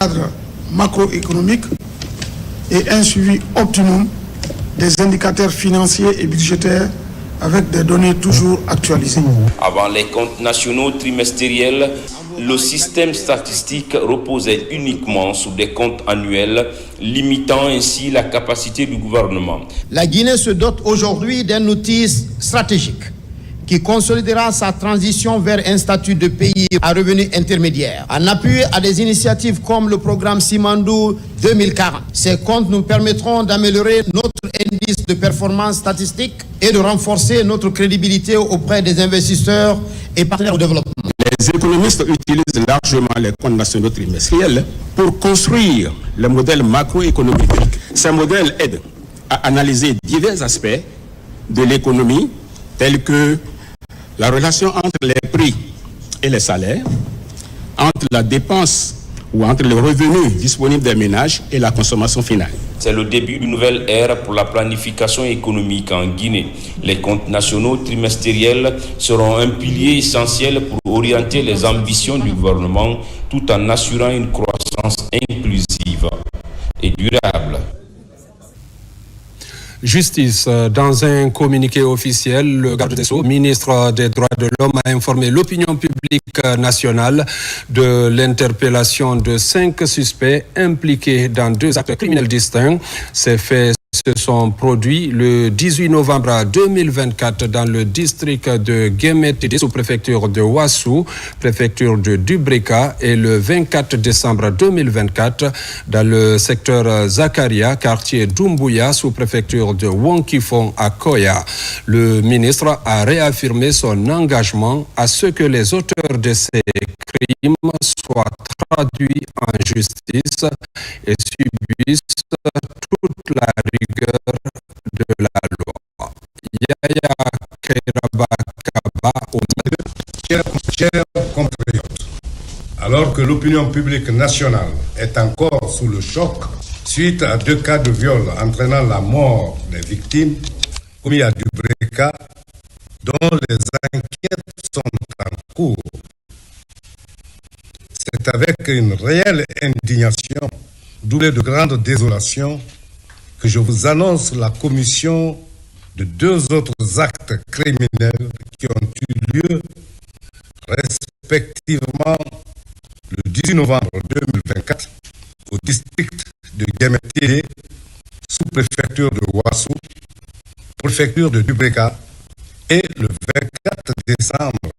cadre macroéconomique et un suivi optimum des indicateurs financiers et budgétaires avec des données toujours actualisées. Avant les comptes nationaux trimestriels, le système statistique reposait uniquement sur des comptes annuels, limitant ainsi la capacité du gouvernement. La Guinée se dote aujourd'hui d'un outil stratégique qui consolidera sa transition vers un statut de pays à revenu intermédiaire. En appui à des initiatives comme le programme Simandou 2040, ces comptes nous permettront d'améliorer notre indice de performance statistique et de renforcer notre crédibilité auprès des investisseurs et partenaires au développement. Les économistes utilisent largement les comptes nationaux trimestriels pour construire le modèle macroéconomique. Ces modèles aident à analyser divers aspects de l'économie, tels que la relation entre les prix et les salaires, entre la dépense ou entre les revenus disponibles des ménages et la consommation finale. C'est le début d'une nouvelle ère pour la planification économique en Guinée. Les comptes nationaux trimestriels seront un pilier essentiel pour orienter les ambitions du gouvernement tout en assurant une croissance inclusive et durable. Justice. Dans un communiqué officiel, le garde des Sceaux, ministre des Droits de l'Homme, a informé l'opinion publique nationale de l'interpellation de 5 suspects impliqués dans 2 actes criminels distincts. Ces faits se sont produits le 18 novembre 2024 dans le district de Guémétédé, sous-préfecture de Ouassou, préfecture de Dubreka, et le 24 décembre 2024 dans le secteur Zakaria, quartier Doumbouya, sous-préfecture de Wonkifong à Koya. Le ministre a réaffirmé son engagement à ce que les auteurs de ces crimes soient traduits en justice et subissent toute la rigueur de la loi. Yaya Kairaba Kaba, Chers compatriotes, alors que l'opinion publique nationale est encore sous le choc suite à 2 cas de viol entraînant la mort des victimes commis à Dubreka, dont les enquêtes sont en cours, c'est avec une réelle indignation, doublée de grande désolation, que je vous annonce la commission de 2 autres actes criminels qui ont eu lieu respectivement le 18 novembre 2024 au district de Guémétédé, sous-préfecture de Ouassou, préfecture de Dubreka, et le 24 décembre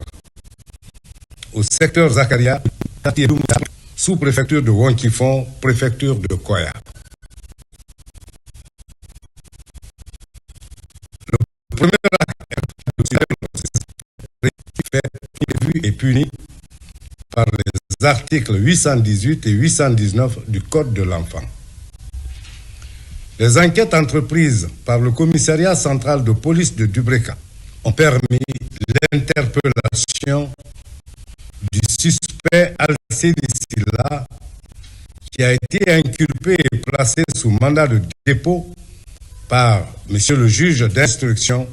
au secteur Zakaria, quartier Doumbouya, sous-préfecture de Wonkifong, préfecture de Koya. Le premier acte prévu et puni par les articles 818 et 819 du Code de l'enfant. Les enquêtes entreprises par le commissariat central de police de Dubreka ont permis l'interpellation du suspect Alcéni Silla, qui a été inculpé et placé sous mandat de dépôt par Monsieur le juge d'instruction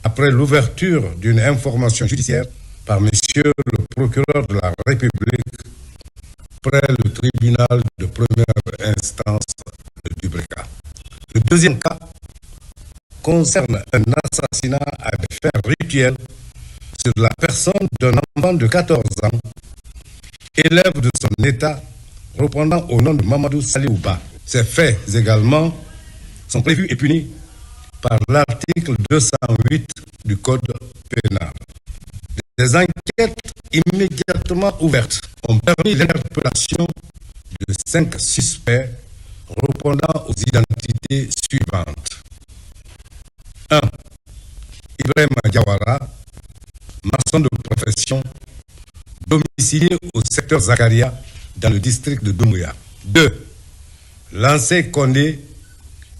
après l'ouverture d'une information judiciaire par Monsieur le procureur de la République près le tribunal de première instance de Dubreka. Le deuxième cas concerne un assassinat à des fins rituelles sur la personne d'un enfant de 14 ans, élève de son état, répondant au nom de Mamadou Saliouba. Ces faits également sont prévus et punis par l'article 208 du Code pénal. Des enquêtes immédiatement ouvertes ont permis l'interpellation de 5 suspects répondant aux identités suivantes. 1. Ibrahim Diawara, maçon de profession, domicilié au secteur Zakaria, dans le district de Doumbouya. 2. Lancé Condé,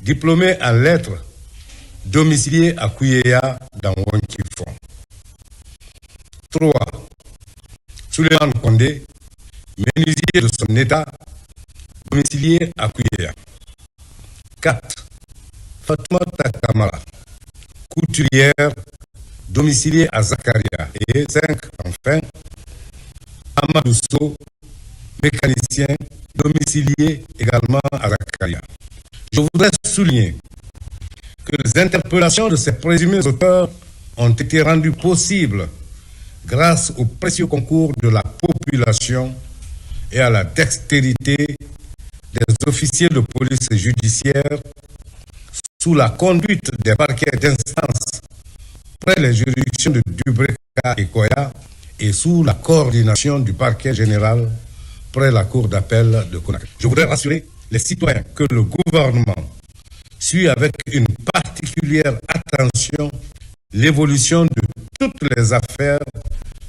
diplômé en lettres, domicilié à Kouyeya, dans Wonkifong. 3. Souleymane Condé, menuisier de son état, domicilié à Kouyeya. 4. Fatoumata Kamara, couturière, domiciliée à Zakaria. Et 5, enfin, Amadou Sow, mécaniciens domiciliés également à Zakaria. Je voudrais souligner que les interpellations de ces présumés auteurs ont été rendues possibles grâce au précieux concours de la population et à la dextérité des officiers de police judiciaire sous la conduite des parquets d'instance près les juridictions de Dubreka et Koya et sous la coordination du parquet général près la cour d'appel de Conakry. Je voudrais rassurer les citoyens que le gouvernement suit avec une particulière attention l'évolution de toutes les affaires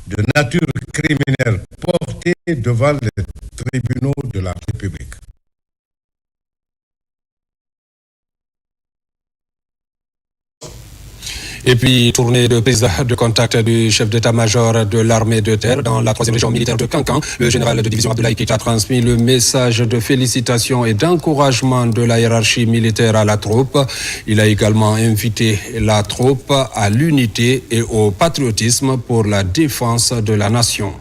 de nature criminelle portées devant les tribunaux de la République. Et puis, tournée de prise de contact du chef d'état-major de l'armée de terre dans la 3e région militaire de Kankan. Le général de division Abdoulaye Keita a transmis le message de félicitations et d'encouragement de la hiérarchie militaire à la troupe. Il a également invité la troupe à l'unité et au patriotisme pour la défense de la nation.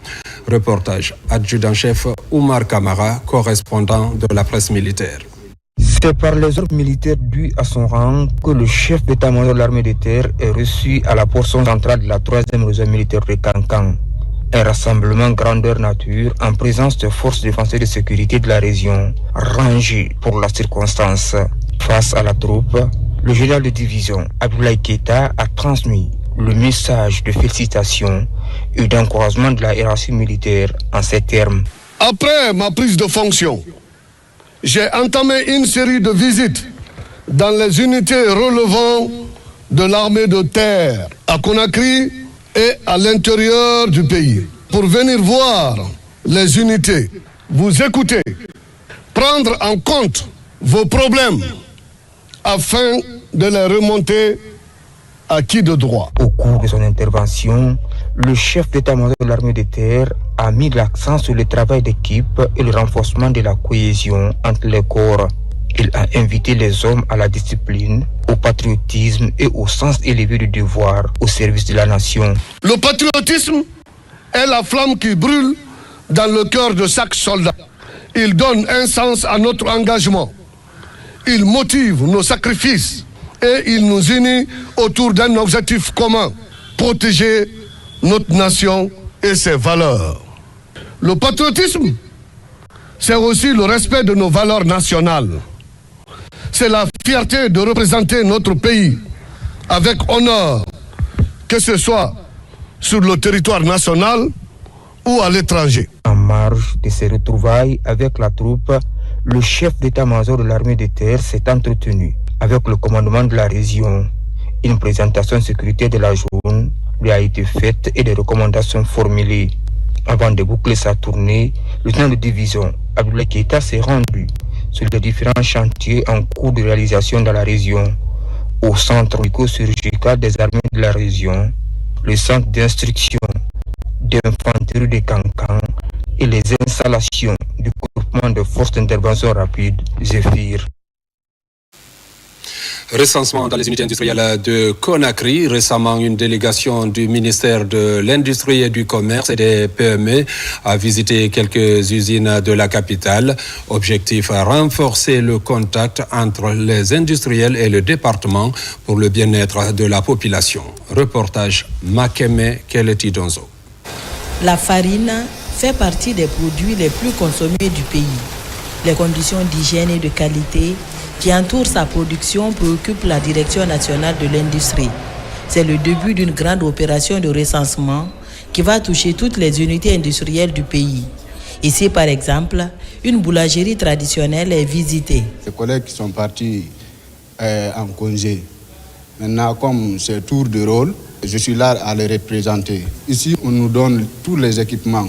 Reportage adjudant-chef Oumar Kamara, correspondant de la presse militaire. C'est par les ordres militaires dus à son rang que le chef d'état-major de l'armée de terre est reçu à la portion centrale de la 3e région militaire de Kankan. Un rassemblement grandeur nature en présence de forces de défense et de sécurité de la région, rangées pour la circonstance. Face à la troupe, le général de division Abdoulaye Keita a transmis le message de félicitations et d'encouragement de la hiérarchie militaire en ces termes. Après ma prise de fonction, j'ai entamé une série de visites dans les unités relevant de l'armée de terre à Conakry et à l'intérieur du pays pour venir voir les unités, vous écouter, prendre en compte vos problèmes afin de les remonter à qui de droit. Au cours de son intervention, le chef d'état-major de l'armée de terre a mis l'accent sur le travail d'équipe et le renforcement de la cohésion entre les corps. Il a invité les hommes à la discipline, au patriotisme et au sens élevé du devoir au service de la nation. Le patriotisme est la flamme qui brûle dans le cœur de chaque soldat. Il donne un sens à notre engagement. Il motive nos sacrifices et il nous unit autour d'un objectif commun, protéger notre nation et ses valeurs. Le patriotisme, c'est aussi le respect de nos valeurs nationales. C'est la fierté de représenter notre pays avec honneur, que ce soit sur le territoire national ou à l'étranger. En marge de ces retrouvailles avec la troupe, le chef d'état-major de l'armée de terre s'est entretenu avec le commandement de la région. Une présentation de sécurité de la zone lui a été faite et des recommandations formulées. Avant de boucler sa tournée, le lieutenant de division Abdoulaye Keita s'est rendu sur les différents chantiers en cours de réalisation dans la région, au centre médico-chirurgical des armées de la région, le centre d'instruction d'infanterie de Kankan et les installations du groupement de forces d'intervention rapide Zéphyr. Recensement dans les unités industrielles de Conakry. Récemment, une délégation du ministère de l'Industrie et du Commerce et des PME a visité quelques usines de la capitale. Objectif, renforcer le contact entre les industriels et le département pour le bien-être de la population. Reportage Makeme Keleti Donzo. La farine fait partie des produits les plus consommés du pays. Les conditions d'hygiène et de qualité qui entourent sa production préoccupent la Direction nationale de l'industrie. C'est le début d'une grande opération de recensement qui va toucher toutes les unités industrielles du pays. Ici, par exemple, une boulangerie traditionnelle est visitée. Les collègues qui sont partis en congé, maintenant, comme c'est tour de rôle, je suis là à les représenter. Ici, on nous donne tous les équipements,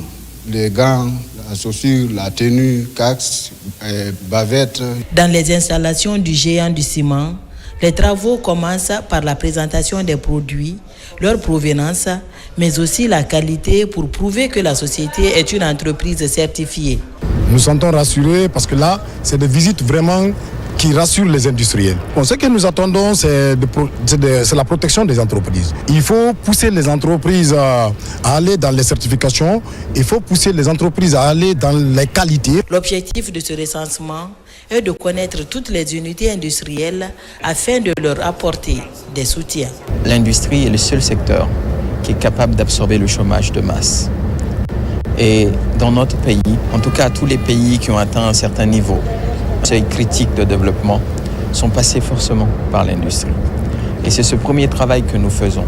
les gants, la chaussure, la tenue, casque, bavette. Dans les installations du géant du ciment, les travaux commencent par la présentation des produits, leur provenance, mais aussi la qualité pour prouver que la société est une entreprise certifiée. Nous sentons rassurés parce que là, c'est des visites vraiment qui rassure les industriels. Bon, ce que nous attendons, c'est la protection des entreprises. Il faut pousser les entreprises à aller dans les certifications, il faut pousser les entreprises à aller dans les qualités. L'objectif de ce recensement est de connaître toutes les unités industrielles afin de leur apporter des soutiens. L'industrie est le seul secteur qui est capable d'absorber le chômage de masse. Et dans notre pays, en tout cas tous les pays qui ont atteint un certain niveau, un seuil critique de développement, sont passés forcément par l'industrie. Et c'est ce premier travail que nous faisons.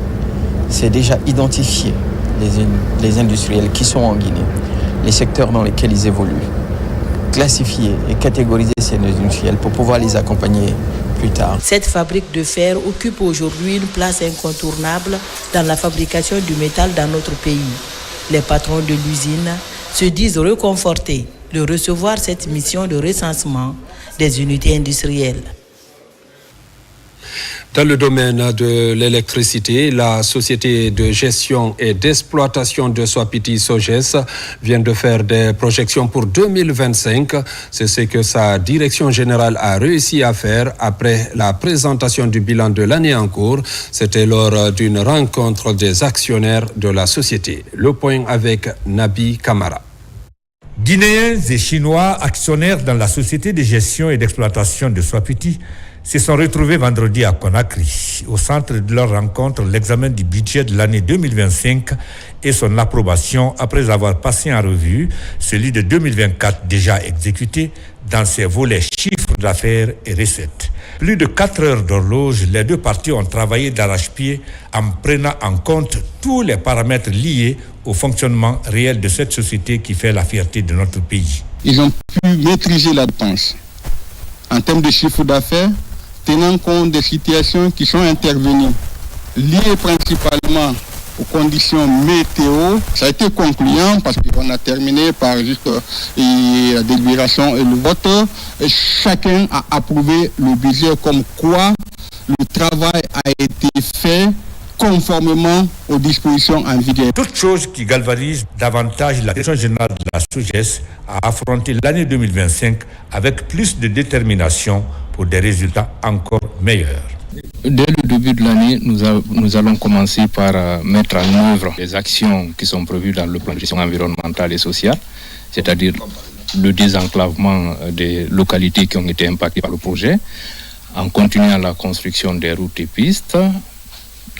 C'est déjà identifier les industriels qui sont en Guinée, les secteurs dans lesquels ils évoluent, classifier et catégoriser ces industriels pour pouvoir les accompagner plus tard. Cette fabrique de fer occupe aujourd'hui une place incontournable dans la fabrication du métal dans notre pays. Les patrons de l'usine se disent réconfortés de recevoir cette mission de recensement des unités industrielles. Dans le domaine de l'électricité, la société de gestion et d'exploitation de Swapiti Soges vient de faire des projections pour 2025. C'est ce que sa direction générale a réussi à faire après la présentation du bilan de l'année en cours. C'était lors d'une rencontre des actionnaires de la société. Le point avec Nabi Kamara. Guinéens et Chinois actionnaires dans la société de gestion et d'exploitation de Swapiti se sont retrouvés vendredi à Conakry. Au centre de leur rencontre, l'examen du budget de l'année 2025 et son approbation après avoir passé en revue celui de 2024 déjà exécuté dans ses volets chiffres d'affaires et recettes. Plus de 4 heures d'horloge, les deux parties ont travaillé d'arrache-pied en prenant en compte tous les paramètres liés au fonctionnement réel de cette société qui fait la fierté de notre pays. Ils ont pu maîtriser la dépense. En termes de chiffre d'affaires, tenant compte des situations qui sont intervenues, liées principalement aux conditions météo, ça a été concluant parce qu'on a terminé par juste la délibération et le vote. Et chacun a approuvé le budget comme quoi le travail a été fait conformément aux dispositions en vigueur. Toute chose qui galvanise davantage la direction générale de la SOGES à affronter l'année 2025 avec plus de détermination pour des résultats encore meilleurs. Dès le début de l'année, nous allons commencer par mettre en œuvre les actions qui sont prévues dans le plan de gestion environnementale et sociale, c'est-à-dire le désenclavement des localités qui ont été impactées par le projet, en continuant la construction des routes et pistes,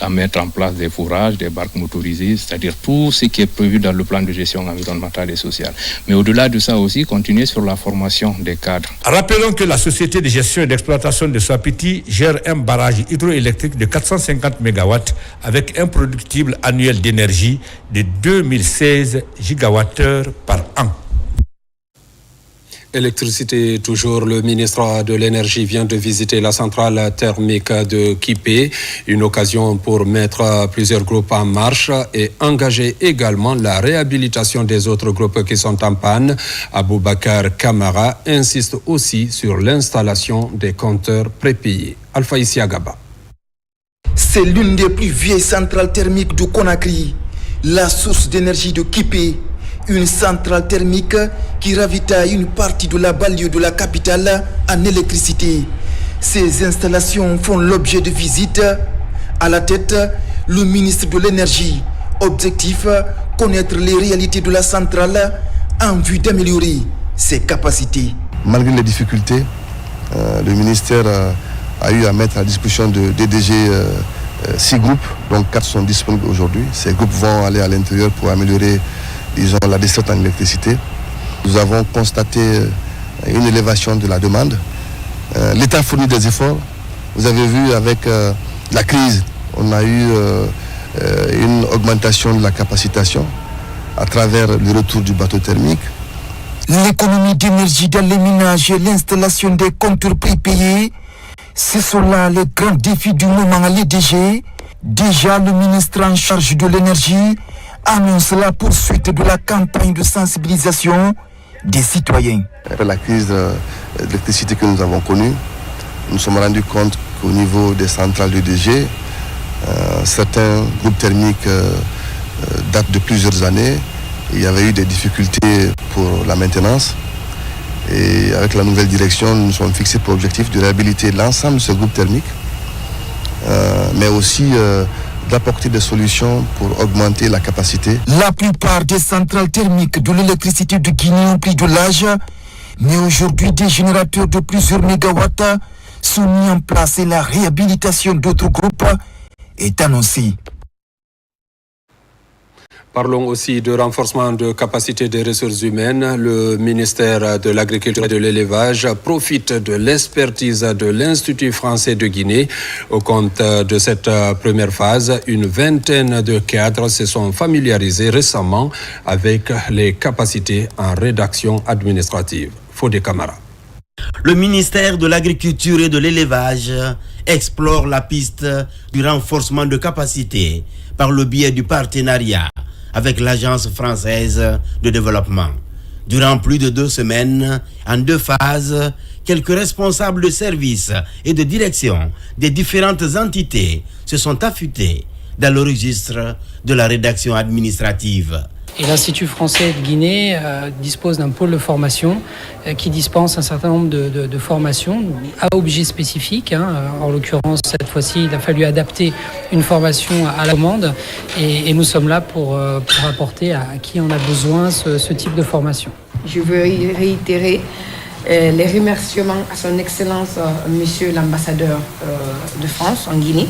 à mettre en place des fourrages, des barques motorisées, c'est-à-dire tout ce qui est prévu dans le plan de gestion environnementale et sociale. Mais au-delà de ça aussi, continuer sur la formation des cadres. Rappelons que la société de gestion et d'exploitation de Swapiti gère un barrage hydroélectrique de 450 MW avec un productible annuel d'énergie de 2016 gigawattheures par an. Électricité, toujours, le ministre de l'Énergie vient de visiter la centrale thermique de Kipé, une occasion pour mettre plusieurs groupes en marche et engager également la réhabilitation des autres groupes qui sont en panne. Aboubakar Kamara insiste aussi sur l'installation des compteurs prépayés. Alpha Issiagaba. C'est l'une des plus vieilles centrales thermiques de Conakry, la source d'énergie de Kipé. Une centrale thermique qui ravitaille une partie de la banlieue de la capitale en électricité. Ces installations font l'objet de visites. À la tête, le ministre de l'Énergie. Objectif, connaître les réalités de la centrale en vue d'améliorer ses capacités. Malgré les difficultés, le ministère a eu à mettre à disposition de DDG 6 groupes, dont 4 sont disponibles aujourd'hui. Ces groupes vont aller à l'intérieur pour améliorer, disons, la desserte en électricité. Nous avons constaté une élévation de la demande. L'État fournit des efforts. Vous avez vu avec la crise, on a eu une augmentation de la capacitation à travers le retour du bateau thermique. L'économie d'énergie dans les ménages et l'installation des compteurs prépayés, ce sont là les grands défis du moment à l'EDG. Déjà, le ministre en charge de l'énergie annonce la poursuite de la campagne de sensibilisation des citoyens. Après la crise de l'électricité que nous avons connue, nous nous sommes rendus compte qu'au niveau des centrales d'EDG, certains groupes thermiques datent de plusieurs années. Il y avait eu des difficultés pour la maintenance. Et avec la nouvelle direction, nous nous sommes fixés pour objectif de réhabiliter l'ensemble de ce groupe thermique, mais aussi d'apporter des solutions pour augmenter la capacité. La plupart des centrales thermiques de l'électricité de Guinée ont pris de l'âge, mais aujourd'hui des générateurs de plusieurs mégawatts sont mis en place et la réhabilitation d'autres groupes est annoncée. Parlons aussi de renforcement de capacité des ressources humaines. Le ministère de l'Agriculture et de l'Élevage profite de l'expertise de l'Institut français de Guinée. Au compte de cette première phase, une vingtaine de cadres se sont familiarisés récemment avec les capacités en rédaction administrative. Fodé Camara. Le ministère de l'Agriculture et de l'Élevage explore la piste du renforcement de capacité par le biais du partenariat avec l'Agence française de développement. Durant plus de 2 semaines, en 2 phases, quelques responsables de services et de direction des différentes entités se sont affûtés dans le registre de la rédaction administrative. Et l'Institut français de Guinée dispose d'un pôle de formation qui dispense un certain nombre de formations à objet spécifique. En l'occurrence, cette fois-ci, il a fallu adapter une formation à la demande et nous sommes là pour apporter à qui en a besoin ce type de formation. Je veux réitérer les remerciements à son Excellence, Monsieur l'ambassadeur de France en Guinée,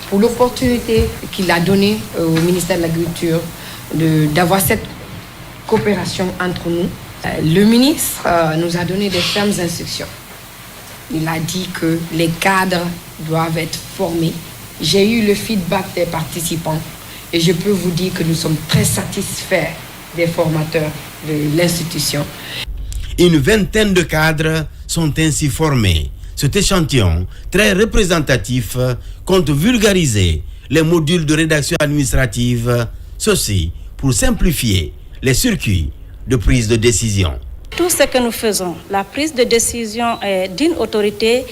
pour l'opportunité qu'il a donnée au ministère de l'Agriculture d'avoir cette coopération entre nous. Le ministre nous a donné des fermes instructions. Il a dit que les cadres doivent être formés. J'ai eu le feedback des participants et je peux vous dire que nous sommes très satisfaits des formateurs de l'institution. Une vingtaine de cadres sont ainsi formés. Cet échantillon, très représentatif, compte vulgariser les modules de rédaction administrative, ceci pour simplifier les circuits de prise de décision. Tout ce que nous faisons, la prise de décision d'une autorité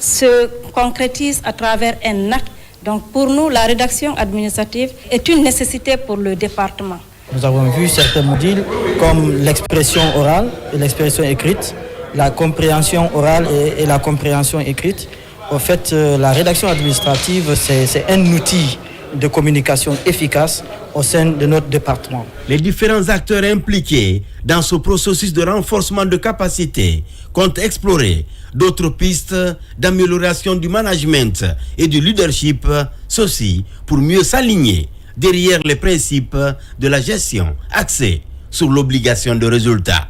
se concrétise à travers un acte. Donc pour nous, la rédaction administrative est une nécessité pour le département. Nous avons vu certains modules comme l'expression orale et l'expression écrite, la compréhension orale et la compréhension écrite. En fait, la rédaction administrative, c'est un outil de communication efficace au sein de notre département. Les différents acteurs impliqués dans ce processus de renforcement de capacité comptent explorer d'autres pistes d'amélioration du management et du leadership, ceci pour mieux s'aligner derrière les principes de la gestion axée sur l'obligation de résultat.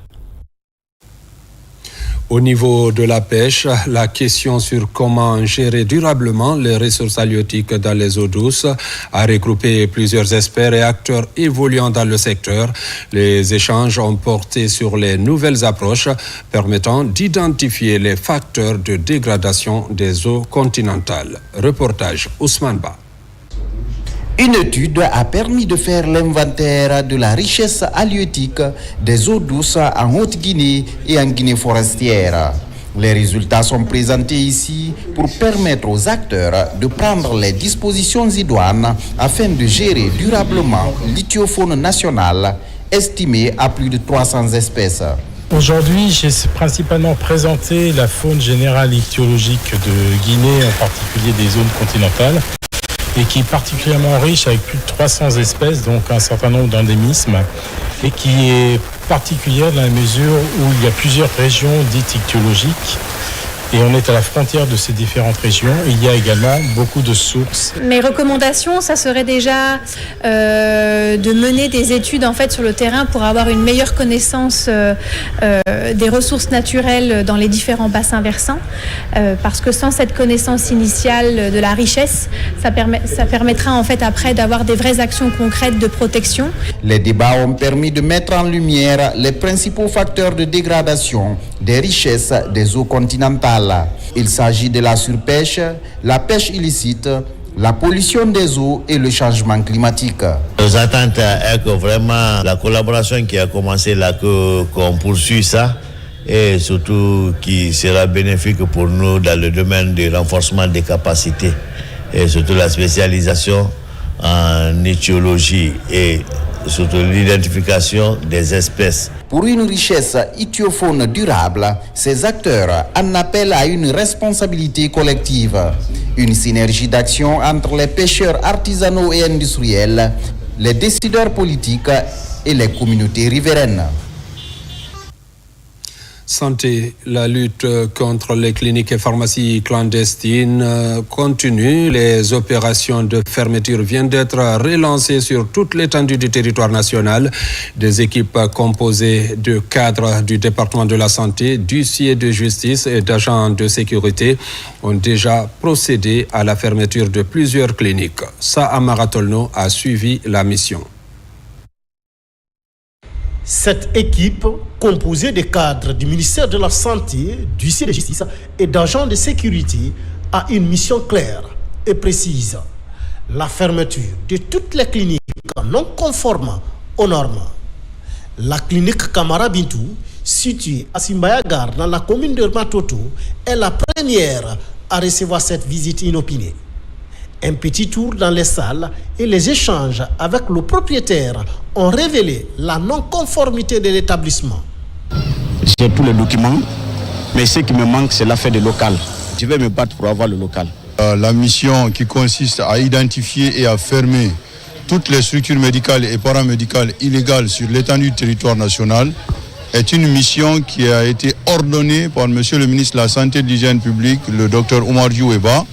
Au niveau de la pêche, la question sur comment gérer durablement les ressources halieutiques dans les eaux douces a regroupé plusieurs experts et acteurs évoluant dans le secteur. Les échanges ont porté sur les nouvelles approches permettant d'identifier les facteurs de dégradation des eaux continentales. Reportage Ousmane Ba. Une étude a permis de faire l'inventaire de la richesse halieutique des eaux douces en Haute-Guinée et en Guinée forestière. Les résultats sont présentés ici pour permettre aux acteurs de prendre les dispositions idoines afin de gérer durablement l'ithyofaune nationale estimée à plus de 300 espèces. Aujourd'hui, j'ai principalement présenté la faune générale ichthyologique de Guinée, en particulier des zones continentales, et qui est particulièrement riche avec plus de 300 espèces, donc un certain nombre d'endémismes, et qui est particulière dans la mesure où il y a plusieurs régions dites ichthyologiques, et on est à la frontière de ces différentes régions. Il y a également beaucoup de sources. Mes recommandations, ça serait déjà de mener des études en fait sur le terrain pour avoir une meilleure connaissance des ressources naturelles dans les différents bassins versants, parce que sans cette connaissance initiale de la richesse, ça permettra en fait après d'avoir des vraies actions concrètes de protection. Les débats ont permis de mettre en lumière les principaux facteurs de dégradation des richesses des eaux continentales. Il s'agit de la surpêche, la pêche illicite, la pollution des eaux et le changement climatique. Nos attentes est que vraiment la collaboration qui a commencé là, qu'on poursuit ça, et surtout qui sera bénéfique pour nous dans le domaine du renforcement des capacités et surtout la spécialisation en ichthyologie et surtout l'identification des espèces. Pour une richesse ichthyofaune durable, ces acteurs en appellent à une responsabilité collective. Une synergie d'action entre les pêcheurs artisanaux et industriels, les décideurs politiques et les communautés riveraines. Santé, la lutte contre les cliniques et pharmacies clandestines continue. Les opérations de fermeture viennent d'être relancées sur toute l'étendue du territoire national. Des équipes composées de cadres du département de la santé, d'huissiers de justice et d'agents de sécurité ont déjà procédé à la fermeture de plusieurs cliniques. Saamara Tolno a suivi la mission. Cette équipe, composée des cadres du ministère de la Santé, d'huissiers de justice et d'agents de sécurité, a une mission claire et précise. La fermeture de toutes les cliniques non conformes aux normes. La clinique Kamara Bintou, située à Simbayagar dans la commune de Matoto, est la première à recevoir cette visite inopinée. Un petit tour dans les salles et les échanges avec le propriétaire ont révélé la non-conformité de l'établissement. J'ai tous les documents, mais ce qui me manque, c'est l'affaire du local. Je vais me battre pour avoir le local. La mission qui consiste à identifier et à fermer toutes les structures médicales et paramédicales illégales sur l'étendue du territoire national est une mission qui a été ordonnée par Monsieur le ministre de la Santé et de l'Hygiène publique, le Dr Oumar Joueba,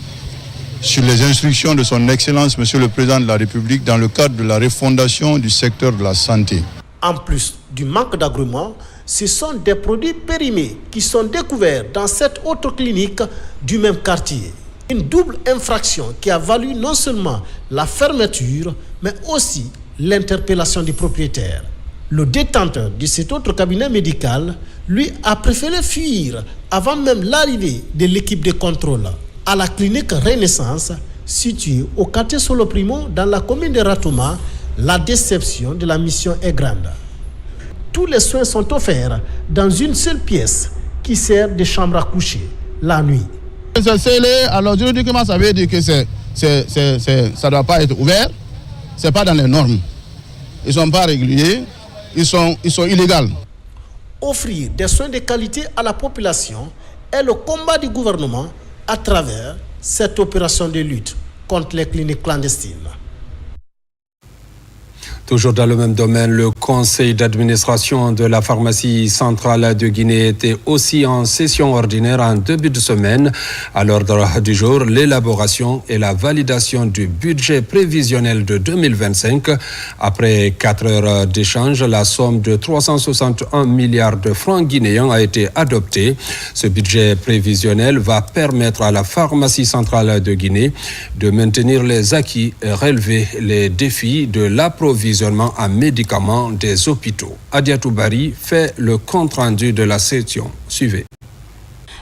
sur les instructions de son Excellence, Monsieur le Président de la République, dans le cadre de la refondation du secteur de la santé. En plus du manque d'agrément, ce sont des produits périmés qui sont découverts dans cette autre clinique du même quartier. Une double infraction qui a valu non seulement la fermeture, mais aussi l'interpellation du propriétaire. Le détenteur de cet autre cabinet médical, lui, a préféré fuir avant même l'arrivée de l'équipe de contrôle. À la clinique Renaissance, située au quartier Soloprimo dans la commune de Ratouma, la déception de la mission est grande. Tous les soins sont offerts dans une seule pièce qui sert de chambre à coucher la nuit. C'est scellé, alors juridiquement ça veut dire que ça ne doit pas être ouvert, ce n'est pas dans les normes. Ils ne sont pas réguliers, ils sont illégaux. Offrir des soins de qualité à la population est le combat du gouvernement à travers cette opération de lutte contre les cliniques clandestines. Toujours dans le même domaine, le conseil d'administration de la pharmacie centrale de Guinée était aussi en session ordinaire en début de semaine. À l'ordre du jour, l'élaboration et la validation du budget prévisionnel de 2025. Après 4 heures d'échange, la somme de 361 milliards de francs guinéens a été adoptée. Ce budget prévisionnel va permettre à la pharmacie centrale de Guinée de maintenir les acquis et relever les défis de l'approvisionnement en médicaments des hôpitaux. Adiatou Bari fait le compte-rendu de la session. Suivez.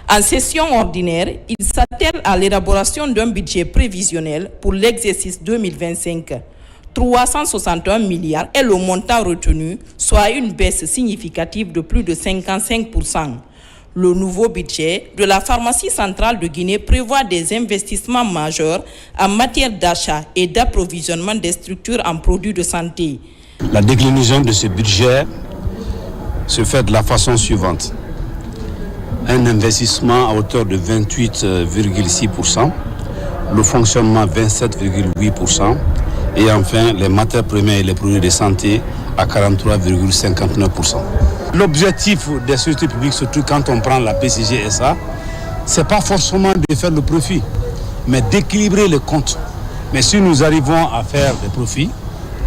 En session ordinaire, il s'attelle à l'élaboration d'un budget prévisionnel pour l'exercice 2025. 361 milliards est le montant retenu, soit une baisse significative de plus de 55%. Le nouveau budget de la pharmacie centrale de Guinée prévoit des investissements majeurs en matière d'achat et d'approvisionnement des structures en produits de santé. La déclinaison de ce budget se fait de la façon suivante. Un investissement à hauteur de 28,6%, le fonctionnement 27,8% et enfin les matières premières et les produits de santé à 43,59%. L'objectif des sociétés publiques, surtout quand on prend la PCG SA, ce n'est pas forcément de faire le profit, mais d'équilibrer les comptes. Mais si nous arrivons à faire des profits,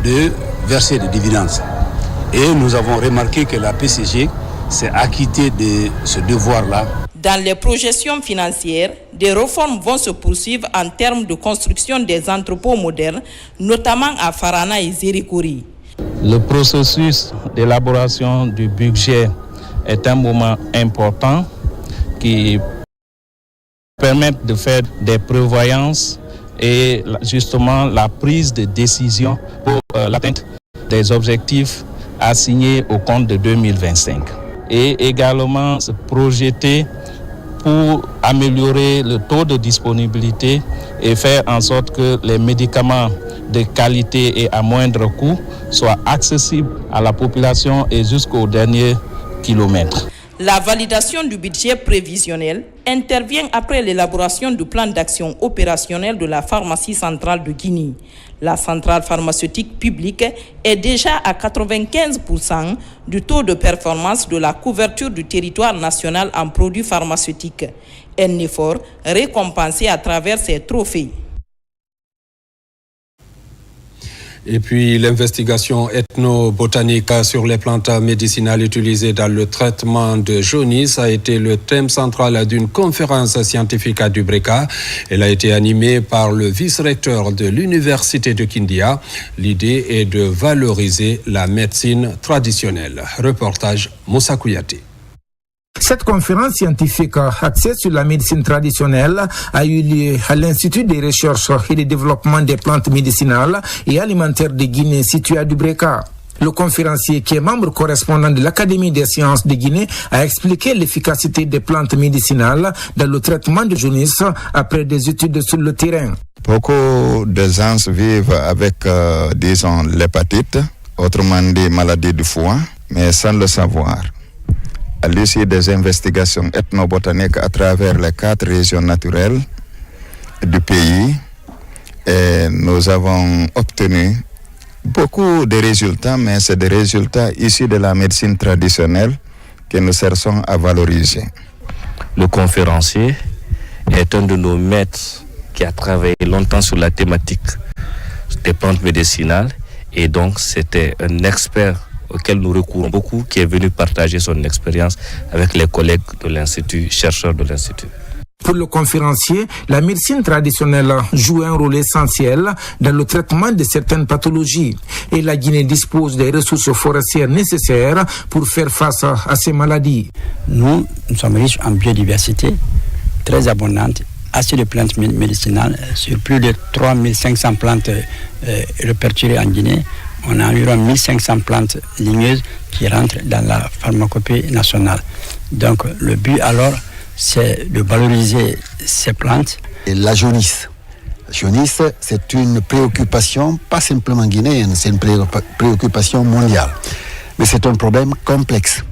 de verser des dividendes. Et nous avons remarqué que la PCG s'est acquittée de ce devoir-là. Dans les projections financières, des réformes vont se poursuivre en termes de construction des entrepôts modernes, notamment à Farana et Zérikori. Le processus d'élaboration du budget est un moment important qui permet de faire des prévoyances et justement la prise de décision pour l'atteinte des objectifs assignés au compte de 2025. Et également se projeter pour améliorer le taux de disponibilité et faire en sorte que les médicaments de qualité et à moindre coût soit accessible à la population et jusqu'au dernier kilomètre. La validation du budget prévisionnel intervient après l'élaboration du plan d'action opérationnel de la pharmacie centrale de Guinée. La centrale pharmaceutique publique est déjà à 95% du taux de performance de la couverture du territoire national en produits pharmaceutiques. Un effort récompensé à travers ces trophées. Et puis l'investigation ethnobotanique sur les plantes médicinales utilisées dans le traitement de jaunisse a été le thème central d'une conférence scientifique à Dubreka. Elle a été animée par le vice-recteur de l'université de Kindia. L'idée est de valoriser la médecine traditionnelle. Reportage Moussa Kouyaté. Cette conférence scientifique axée sur la médecine traditionnelle a eu lieu à l'Institut des recherches et de développement des plantes médicinales et alimentaires de Guinée situé à Dubreka. Le conférencier, qui est membre correspondant de l'Académie des sciences de Guinée, a expliqué l'efficacité des plantes médicinales dans le traitement de jaunisse après des études sur le terrain. Beaucoup de gens vivent avec, disons, l'hépatite, autrement dit maladie du foie, mais sans le savoir. À l'issue des investigations ethnobotaniques à travers les 4 régions naturelles du pays, nous avons obtenu beaucoup de résultats, mais c'est des résultats issus de la médecine traditionnelle que nous cherchons à valoriser. Le conférencier est un de nos maîtres qui a travaillé longtemps sur la thématique des plantes médicinales et donc c'était un expert auquel nous recourons beaucoup, qui est venu partager son expérience avec les collègues de l'Institut, chercheurs de l'Institut. Pour le conférencier, la médecine traditionnelle joue un rôle essentiel dans le traitement de certaines pathologies et la Guinée dispose des ressources forestières nécessaires pour faire face à ces maladies. Nous sommes riches en biodiversité, très abondante, assez de plantes médicinales, sur plus de 3500 plantes répertoriées en Guinée. On a environ 1500 plantes ligneuses qui rentrent dans la pharmacopée nationale. Donc le but alors, c'est de valoriser ces plantes. Et la jaunisse. La jaunisse, c'est une préoccupation, pas simplement guinéenne, c'est une préoccupation mondiale. Mais c'est un problème complexe,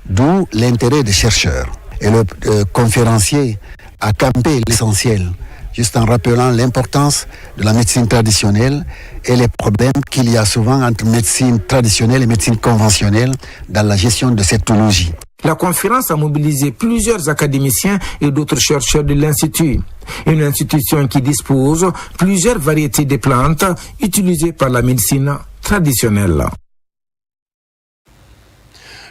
d'où l'intérêt des chercheurs. Et le conférencier a campé l'essentiel, juste en rappelant l'importance de la médecine traditionnelle et les problèmes qu'il y a souvent entre médecine traditionnelle et médecine conventionnelle dans la gestion de cette pathologie. La conférence a mobilisé plusieurs académiciens et d'autres chercheurs de l'Institut. Une institution qui dispose plusieurs variétés de plantes utilisées par la médecine traditionnelle.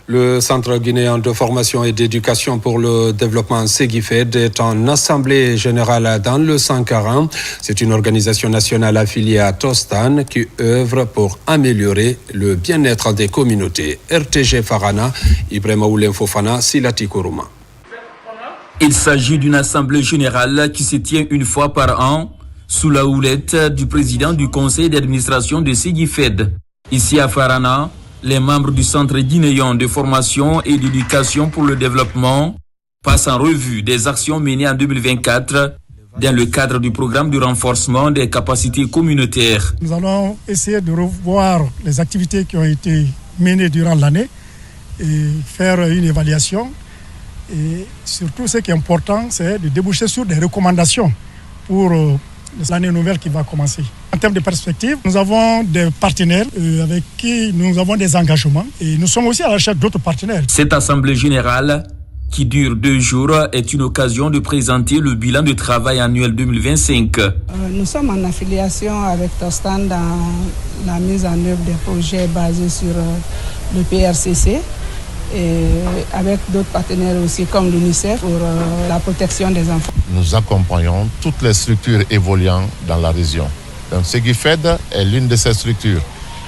Le Centre guinéen de formation et d'éducation pour le développement Segifed est en assemblée générale dans le Sankara. C'est une organisation nationale affiliée à Tostan qui œuvre pour améliorer le bien-être des communautés. RTG Farana, Ibrahima Oulen Fofana, Silati Kourouma. Il s'agit d'une assemblée générale qui se tient une fois par an sous la houlette du président du conseil d'administration de Segifed. Ici à Farana, les membres du Centre guinéen de formation et d'éducation pour le développement passent en revue des actions menées en 2024 dans le cadre du programme de renforcement des capacités communautaires. Nous allons essayer de revoir les activités qui ont été menées durant l'année et faire une évaluation. Et surtout, ce qui est important, c'est de déboucher sur des recommandations pour l'année nouvelle qui va commencer. En termes de perspective, nous avons des partenaires avec qui nous avons des engagements et nous sommes aussi à la recherche d'autres partenaires. Cette assemblée générale, qui dure 2 jours, est une occasion de présenter le bilan de travail annuel 2025. Nous sommes en affiliation avec Tostan dans la mise en œuvre des projets basés sur le PRCC et avec d'autres partenaires aussi comme l'UNICEF pour la protection des enfants. Nous accompagnons toutes les structures évoluant dans la région. Donc Segifed est l'une de ces structures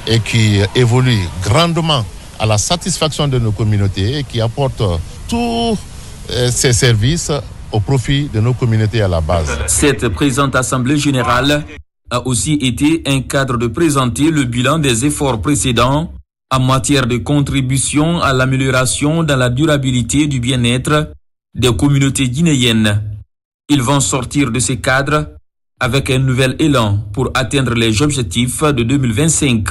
et qui évolue grandement à la satisfaction de nos communautés et qui apporte tous ces services au profit de nos communautés à la base. Cette présente assemblée générale a aussi été un cadre de présenter le bilan des efforts précédents en matière de contribution à l'amélioration dans la durabilité du bien-être des communautés guinéennes. Ils vont sortir de ces cadres avec un nouvel élan pour atteindre les objectifs de 2025.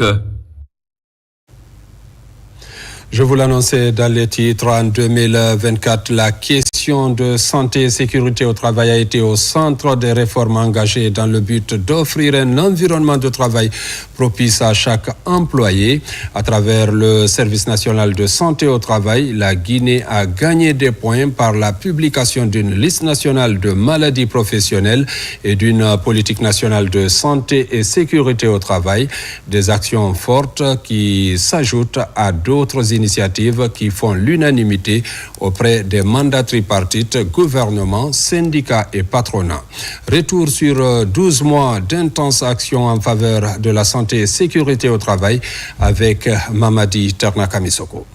Je vous l'annonçais dans les titres, en 2024, la question de santé et sécurité au travail a été au centre des réformes engagées dans le but d'offrir un environnement de travail propice à chaque employé. À travers le Service national de santé au travail, la Guinée a gagné des points par la publication d'une liste nationale de maladies professionnelles et d'une politique nationale de santé et sécurité au travail. Des actions fortes qui s'ajoutent à d'autres initiatives qui font l'unanimité auprès des mandats tripartites, gouvernement, syndicats et patronat. Retour sur 12 mois d'intenses actions en faveur de la santé et sécurité au travail avec Mamadi Ternakamisoko.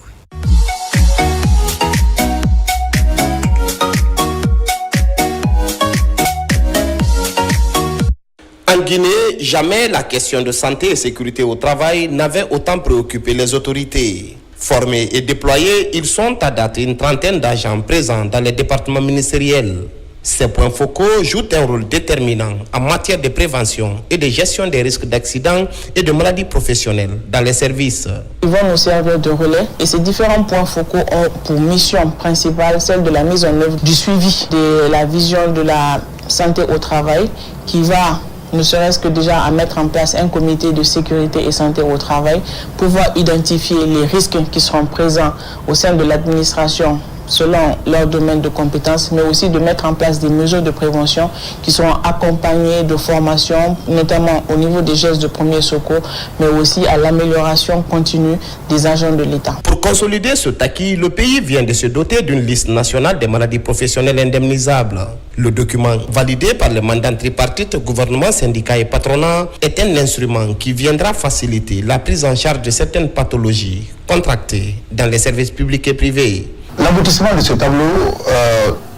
En Guinée, jamais la question de santé et sécurité au travail n'avait autant préoccupé les autorités. Formés et déployés, ils sont à date une trentaine d'agents présents dans les départements ministériels. Ces points focaux jouent un rôle déterminant en matière de prévention et de gestion des risques d'accidents et de maladies professionnelles dans les services. Ils vont nous servir de relais et ces différents points focaux ont pour mission principale celle de la mise en œuvre du suivi de la vision de la santé au travail qui va ne serait-ce que déjà à mettre en place un comité de sécurité et santé au travail, pouvoir identifier les risques qui seront présents au sein de l'administration selon leur domaine de compétences, mais aussi de mettre en place des mesures de prévention qui seront accompagnées de formations, notamment au niveau des gestes de premier secours, mais aussi à l'amélioration continue des agents de l'État. Pour consolider ce acquis, le pays vient de se doter d'une liste nationale des maladies professionnelles indemnisables. Le document, validé par le mandat tripartite, gouvernement, syndicats et patronat, est un instrument qui viendra faciliter la prise en charge de certaines pathologies contractées dans les services publics et privés. L'aboutissement de ce tableau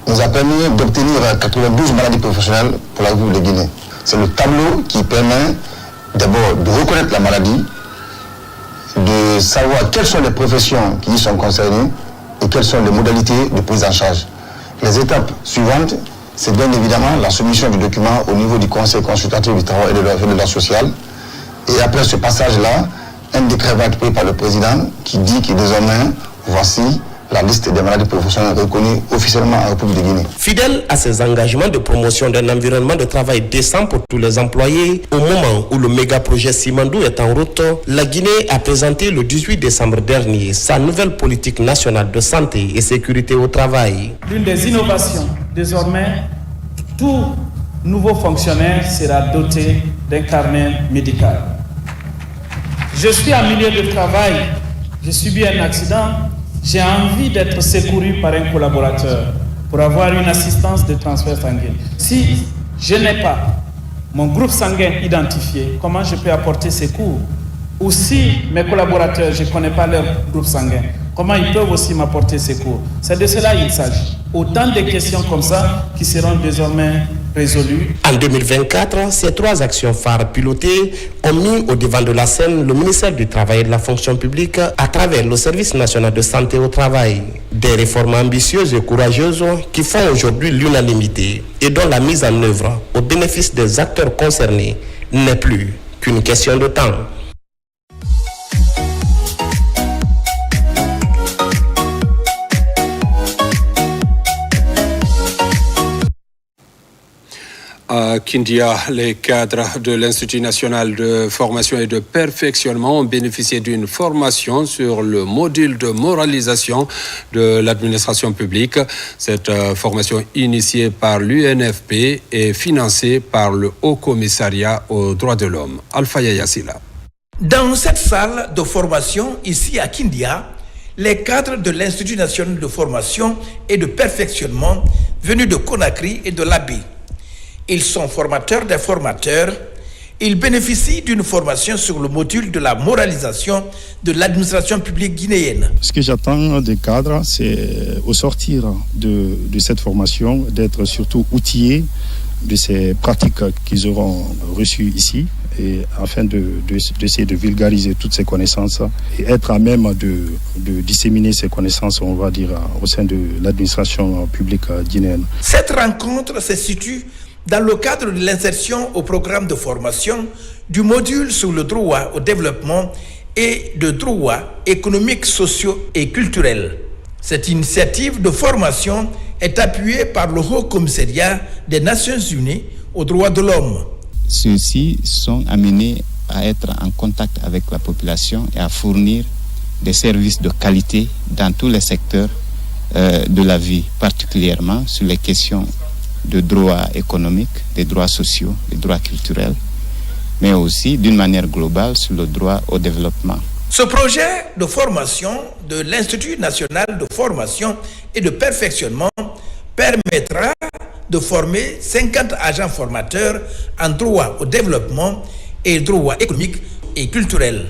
nous a permis d'obtenir 92 maladies professionnelles pour la République de Guinée. C'est le tableau qui permet d'abord de reconnaître la maladie, de savoir quelles sont les professions qui y sont concernées et quelles sont les modalités de prise en charge. Les étapes suivantes, c'est bien évidemment la soumission du document au niveau du Conseil consultatif du travail et de l'ordre social. Et après ce passage-là, un décret va être pris par le président qui dit que désormais, voici la liste des maladies professionnelles reconnues officiellement en République de Guinée. Fidèle à ses engagements de promotion d'un environnement de travail décent pour tous les employés, au moment où le méga-projet Simandou est en route, la Guinée a présenté le 18 décembre dernier sa nouvelle politique nationale de santé et sécurité au travail. L'une des innovations, désormais, tout nouveau fonctionnaire sera doté d'un carnet médical. Je suis en milieu de travail, j'ai subi un accident. J'ai envie d'être secouru par un collaborateur pour avoir une assistance de transfert sanguin. Si je n'ai pas mon groupe sanguin identifié, comment je peux apporter secours? Ou si mes collaborateurs, je ne connais pas leur groupe sanguin, comment ils peuvent aussi m'apporter secours? C'est de cela qu'il s'agit. Autant de questions comme ça qui seront désormais résolues. En 2024, ces trois actions phares pilotées ont mis au devant de la scène le ministère du Travail et de la Fonction publique à travers le Service national de santé au travail. Des réformes ambitieuses et courageuses qui font aujourd'hui l'unanimité et dont la mise en œuvre au bénéfice des acteurs concernés n'est plus qu'une question de temps. À Kindia, les cadres de l'Institut national de formation et de perfectionnement ont bénéficié d'une formation sur le module de moralisation de l'administration publique. Cette formation initiée par l'UNFP est financée par le Haut Commissariat aux droits de l'homme. Alpha Yassila. Dans cette salle de formation, ici à Kindia, les cadres de l'Institut national de formation et de perfectionnement venus de Conakry et de l'Abbé. Ils sont formateurs des formateurs. Ils bénéficient d'une formation sur le module de la moralisation de l'administration publique guinéenne. Ce que j'attends des cadres, c'est au sortir de cette formation, d'être surtout outillés de ces pratiques qu'ils auront reçues ici, et afin d'essayer de vulgariser toutes ces connaissances et être à même de disséminer ces connaissances, on va dire, au sein de l'administration publique guinéenne. Cette rencontre se situe dans le cadre de l'insertion au programme de formation du module sur le droit au développement et de droits économiques, sociaux et culturels. Cette initiative de formation est appuyée par le Haut Commissariat des Nations Unies aux droits de l'homme. Ceux-ci sont amenés à être en contact avec la population et à fournir des services de qualité dans tous les secteurs de la vie, particulièrement sur les questions de droits économiques, des droits sociaux, des droits culturels, mais aussi d'une manière globale sur le droit au développement. Ce projet de formation de l'Institut national de formation et de perfectionnement permettra de former 50 agents formateurs en droit au développement et droit économique et culturel.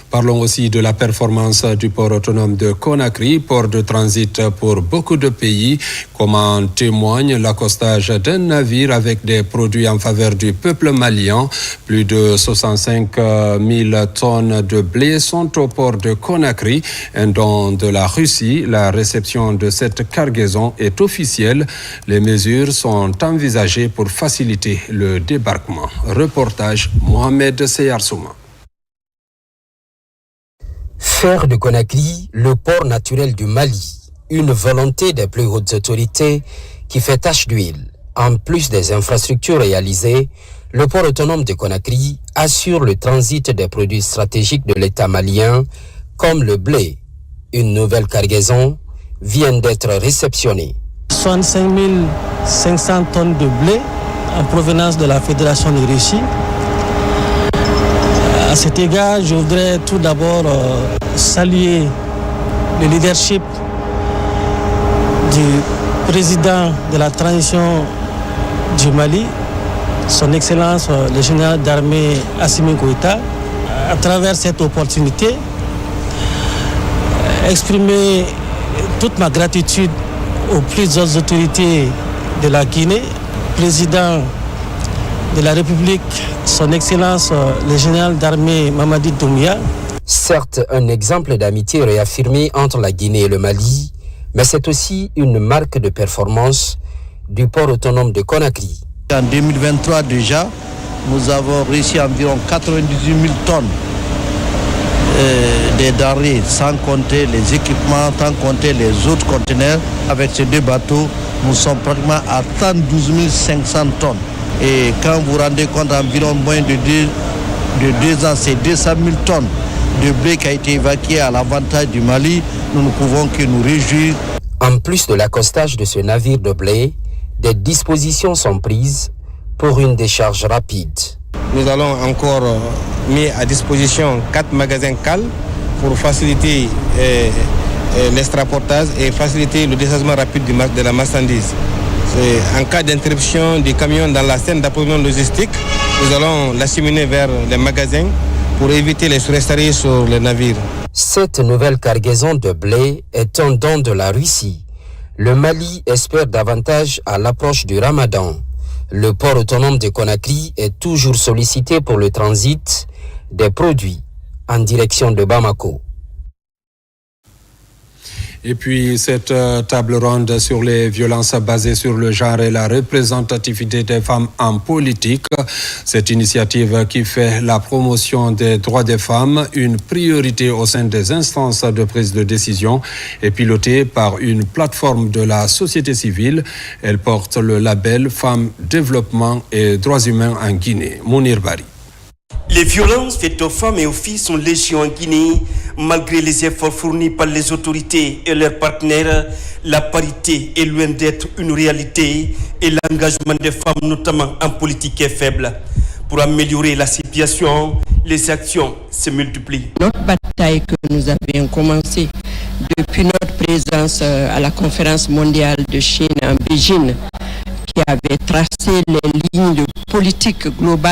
Parlons aussi de la performance du port autonome de Conakry, port de transit pour beaucoup de pays, comme en témoigne l'accostage d'un navire avec des produits en faveur du peuple malien. Plus de 65 000 tonnes de blé sont au port de Conakry, un don de la Russie. La réception de cette cargaison est officielle. Les mesures sont envisagées pour faciliter le débarquement. Reportage Mohamed Seyarsouma. Faire de Conakry le port naturel du Mali, une volonté des plus hautes autorités qui fait tache d'huile. En plus des infrastructures réalisées, le port autonome de Conakry assure le transit des produits stratégiques de l'État malien, comme le blé. Une nouvelle cargaison vient d'être réceptionnée. 65 500 tonnes de blé en provenance de la Fédération de Russie. À cet égard, je voudrais tout d'abord saluer le leadership du président de la transition du Mali, son Excellence le général d'armée Assimi Goïta. À travers cette opportunité, exprimer toute ma gratitude aux plus hautes autorités de la Guinée, président de la République, son Excellence le général d'armée Mamadi Doumbouya. Certes, un exemple d'amitié réaffirmé entre la Guinée et le Mali, mais c'est aussi une marque de performance du port autonome de Conakry. En 2023 déjà, nous avons réussi environ 98 000 tonnes des denrées, sans compter les équipements, sans compter les autres conteneurs. Avec ces deux bateaux, nous sommes pratiquement à 112 500 tonnes. Et quand vous vous rendez compte, environ moins de deux ans, c'est 200 000 tonnes de blé qui a été évacué à l'avantage du Mali. Nous ne pouvons que nous réjouir. En plus de l'accostage de ce navire de blé, des dispositions sont prises pour une décharge rapide. Nous allons encore mettre à disposition 4 magasins cales pour faciliter l'extraportage et faciliter le déchargement rapide de la marchandise. En cas d'interruption du camion dans la chaîne d'approvisionnement logistique, nous allons l'acheminer vers les magasins pour éviter les surestaries sur les navires. Cette nouvelle cargaison de blé est un don de la Russie. Le Mali espère davantage à l'approche du Ramadan. Le port autonome de Conakry est toujours sollicité pour le transit des produits en direction de Bamako. Et puis cette table ronde sur les violences basées sur le genre et la représentativité des femmes en politique. Cette initiative qui fait la promotion des droits des femmes une priorité au sein des instances de prise de décision est pilotée par une plateforme de la société civile. Elle porte le label Femmes, Développement et Droits Humains en Guinée. Mounir Bari. Les violences faites aux femmes et aux filles sont légion en Guinée. Malgré les efforts fournis par les autorités et leurs partenaires, la parité est loin d'être une réalité et l'engagement des femmes, notamment en politique, est faible. Pour améliorer la situation, les actions se multiplient. Notre bataille que nous avions commencée depuis notre présence à la conférence mondiale de Chine en Beijing, qui avait tracé les lignes de politique globale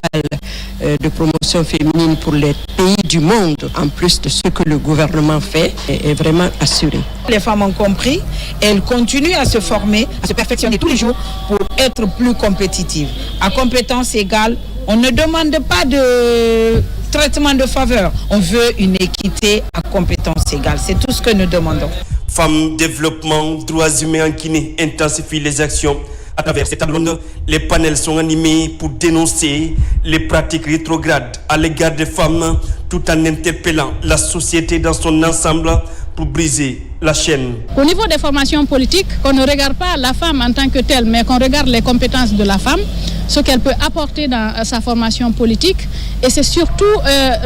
de promotion féminine pour les pays du monde, en plus de ce que le gouvernement fait, est vraiment assuré. Les femmes ont compris et elles continuent à se former, à se perfectionner tous les jours pour être plus compétitives. À compétence égale, on ne demande pas de traitement de faveur, on veut une équité à compétence égale. C'est tout ce que nous demandons. Femmes, développement, droits humains en Guinée intensifient les actions À travers cette table ronde, les panels sont animés pour dénoncer les pratiques rétrogrades à l'égard des femmes, tout en interpellant la société dans son ensemble pour briser la chaîne. Au niveau des formations politiques, qu'on ne regarde pas la femme en tant que telle, mais qu'on regarde les compétences de la femme, ce qu'elle peut apporter dans sa formation politique, et c'est surtout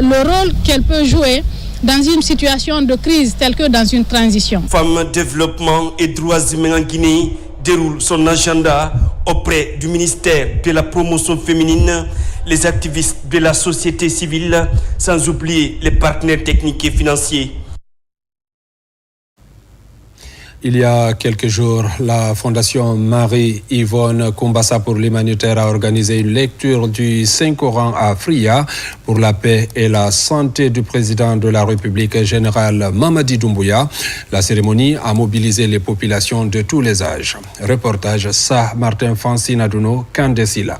le rôle qu'elle peut jouer dans une situation de crise telle que dans une transition. Femmes, développement et droits humains en Guinée déroule son agenda auprès du ministère de la promotion féminine, les activistes de la société civile, sans oublier les partenaires techniques et financiers. Il y a quelques jours, la Fondation Marie-Yvonne Kumbassa pour l'humanitaire a organisé une lecture du Saint-Coran à Fria pour la paix et la santé du président de la République, général Mamadi Doumbouya. La cérémonie a mobilisé les populations de tous les âges. Reportage Martin Fansinaduno, Kandesila.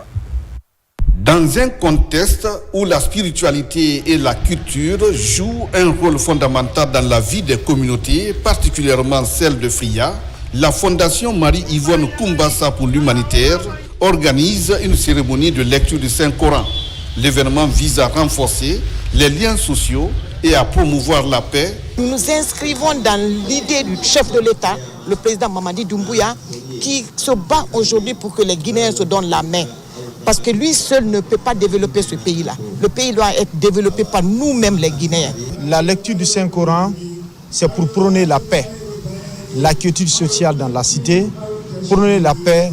Dans un contexte où la spiritualité et la culture jouent un rôle fondamental dans la vie des communautés, particulièrement celle de Fria, la Fondation Marie-Yvonne Kumbassa pour l'humanitaire organise une cérémonie de lecture du Saint-Coran. L'événement vise à renforcer les liens sociaux et à promouvoir la paix. Nous nous inscrivons dans l'idée du chef de l'État, le président Mamadi Doumbouya, qui se bat aujourd'hui pour que les Guinéens se donnent la main. Parce que lui seul ne peut pas développer ce pays-là. Le pays doit être développé par nous-mêmes les Guinéens. La lecture du Saint-Coran, c'est pour prôner la paix, la quiétude sociale dans la cité, prôner la paix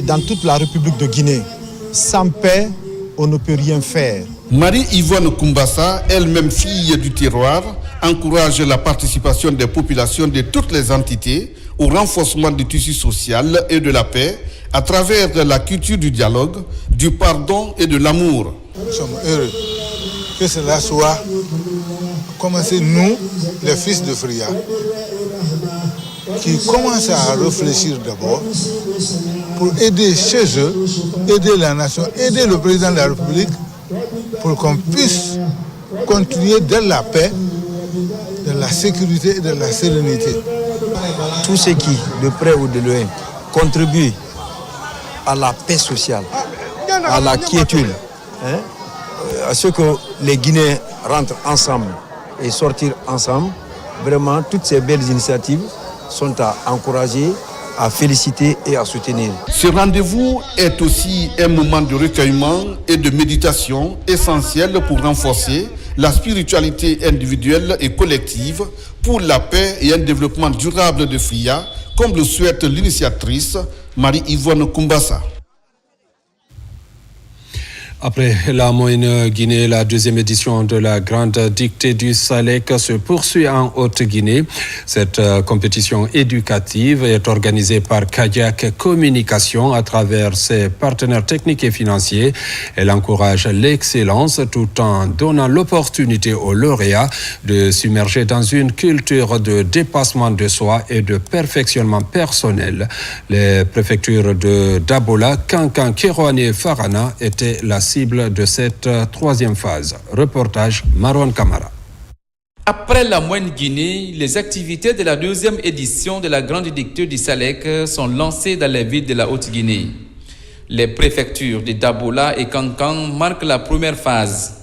dans toute la République de Guinée. Sans paix, on ne peut rien faire. Marie-Yvonne Kumbassa, elle-même fille du terroir, encourage la participation des populations de toutes les entités au renforcement du tissu social et de la paix à travers la culture du dialogue, du pardon et de l'amour. Nous sommes heureux que cela soit commencé, nous, les fils de Fria, qui commencent à réfléchir d'abord pour aider chez eux, aider la nation, aider le président de la République, pour qu'on puisse continuer dans la paix, dans la sécurité et dans la sérénité. Tous ceux qui, de près ou de loin, contribuent à la paix sociale, à la quiétude, à ce que les Guinéens rentrent ensemble et sortir ensemble, vraiment toutes ces belles initiatives sont à encourager, à féliciter et à soutenir. Ce rendez-vous est aussi un moment de recueillement et de méditation essentiel pour renforcer la spiritualité individuelle et collective pour la paix et un développement durable de Fria, comme le souhaite l'initiatrice Marie-Yvonne Kumbassa. Après la Moyenne Guinée, la deuxième édition de la Grande Dictée du Salek se poursuit en Haute-Guinée. Cette compétition éducative est organisée par Kayak Communication à travers ses partenaires techniques et financiers. Elle encourage l'excellence tout en donnant l'opportunité aux lauréats de s'immerger dans une culture de dépassement de soi et de perfectionnement personnel. Les préfectures de Dabola, Kankan, Kérouane et Farana étaient la cible de cette troisième phase. Reportage Marwan Kamara. Après la Moyenne Guinée, les activités de la deuxième édition de la Grande Dictée du Salek sont lancées dans les villes de la Haute-Guinée. Les préfectures de Dabola et Kankan marquent la première phase.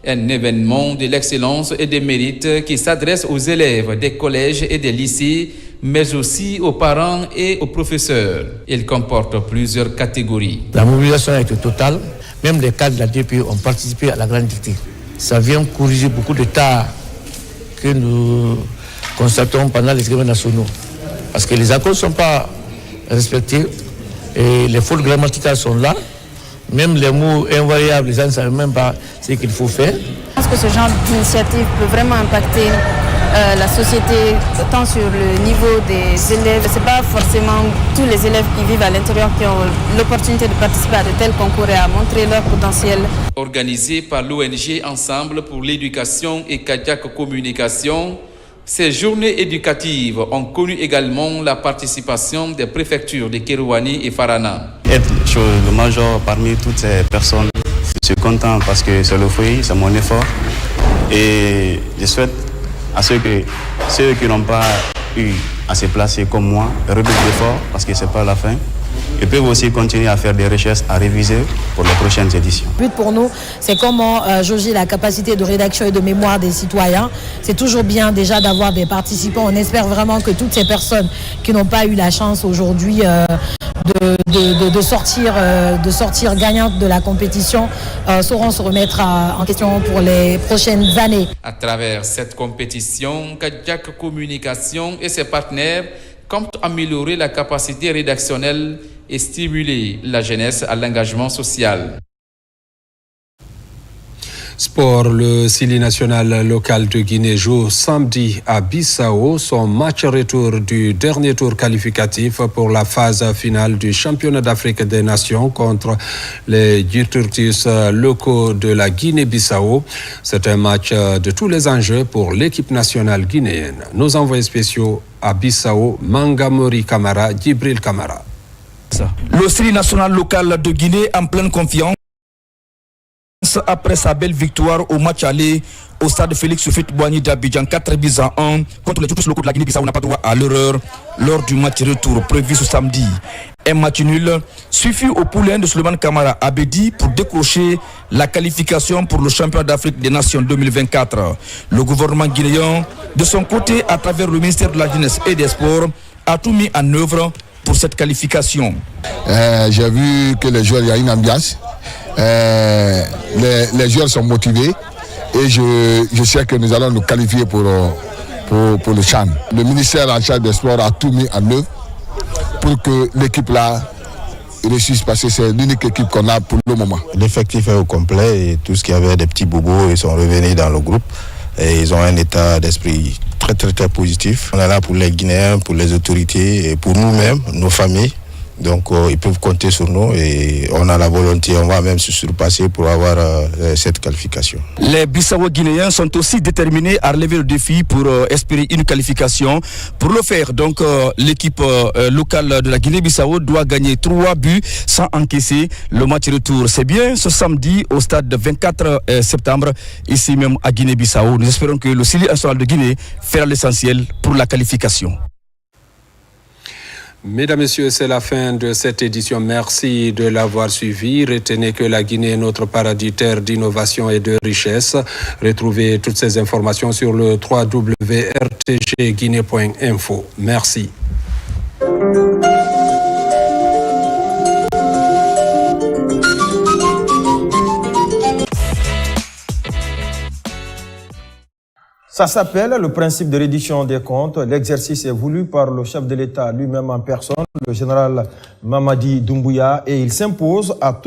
Un événement de l'excellence et des mérites qui s'adresse aux élèves des collèges et des lycées, mais aussi aux parents et aux professeurs. Il comporte plusieurs catégories. La mobilisation a été totale. Même les cadres de la DPI ont participé à la Grande Dictée. Ça vient corriger beaucoup de tas que nous constatons pendant les examens nationaux. Parce que les accords ne sont pas respectés et les fautes grammaticales sont là. Même les mots invariables, les gens ne savent même pas ce qu'il faut faire. Je pense que ce genre d'initiative peut vraiment impacter la société, tant sur le niveau des élèves. Ce n'est pas forcément tous les élèves qui vivent à l'intérieur qui ont l'opportunité de participer à de tels concours et à montrer leur potentiel. Organisé par l'ONG Ensemble pour l'éducation et Kayak Communication, ces journées éducatives ont connu également la participation des préfectures de Kérouane et Farana. Être le major parmi toutes ces personnes, je suis content parce que c'est le fruit, c'est mon effort. Et je souhaite à ceux qui n'ont pas eu à se placer comme moi, redoublent d'efforts parce que ce n'est pas la fin. Ils peuvent aussi continuer à faire des recherches, à réviser pour les prochaines éditions. Le but pour nous, c'est comment jauger la capacité de rédaction et de mémoire des citoyens. C'est toujours bien déjà d'avoir des participants. On espère vraiment que toutes ces personnes qui n'ont pas eu la chance aujourd'hui de sortir gagnantes de la compétition sauront se remettre en question pour les prochaines années. À travers cette compétition, Kadiak Communication et ses partenaires comptent améliorer la capacité rédactionnelle et stimuler la jeunesse à l'engagement social. Sport, le Sili national local de Guinée joue samedi à Bissau son match retour du dernier tour qualificatif pour la phase finale du championnat d'Afrique des Nations contre les Yuturtus locaux de la Guinée-Bissau. C'est un match de tous les enjeux pour l'équipe nationale guinéenne. Nos envoyés spéciaux à Bissau, Mangamori Kamara, Djibril Kamara. Le Sili national local de Guinée en pleine confiance après sa belle victoire au match aller au stade Félix Houphouët-Boigny d'Abidjan 4-1 contre les Yuturtus locaux de la Guinée-Bissau n'a pas droit à l'erreur lors du match retour prévu ce samedi. Un match nul suffit au poulain de Souleymane Kamara Abedi pour décrocher la qualification pour le championnat d'Afrique des Nations 2024. Le gouvernement guinéen, de son côté, à travers le ministère de la Jeunesse et des Sports, a tout mis en œuvre pour cette qualification. J'ai vu que les joueurs, il y a une ambiance. Les joueurs sont motivés et je sais que nous allons nous qualifier pour le CHAN. Le ministère en charge des sports a tout mis en œuvre pour que l'équipe là réussisse parce que c'est l'unique équipe qu'on a pour le moment. L'effectif est au complet et tout ce qui avait des petits bobos, ils sont revenus dans le groupe et ils ont un état d'esprit très positif. On est là pour les Guinéens, pour les autorités et pour nous-mêmes, nos familles. Donc ils peuvent compter sur nous et on a la volonté, on va même se surpasser pour avoir cette qualification. Les Bissau-Guinéens sont aussi déterminés à relever le défi pour espérer une qualification. Pour le faire, donc l'équipe locale de la Guinée-Bissau doit gagner 3 buts sans encaisser le match retour. C'est bien ce samedi au stade 24 septembre, ici même à Guinée-Bissau. Nous espérons que le Sili national de Guinée fera l'essentiel pour la qualification. Mesdames, Messieurs, c'est la fin de cette édition. Merci de l'avoir suivi. Retenez que la Guinée est notre paradis, terre d'innovation et de richesse. Retrouvez toutes ces informations sur le www.rtgguinée.info. Merci. Ça s'appelle le principe de reddition des comptes. L'exercice est voulu par le chef de l'État lui-même en personne, le général Mamadi Doumbouya, et il s'impose à tout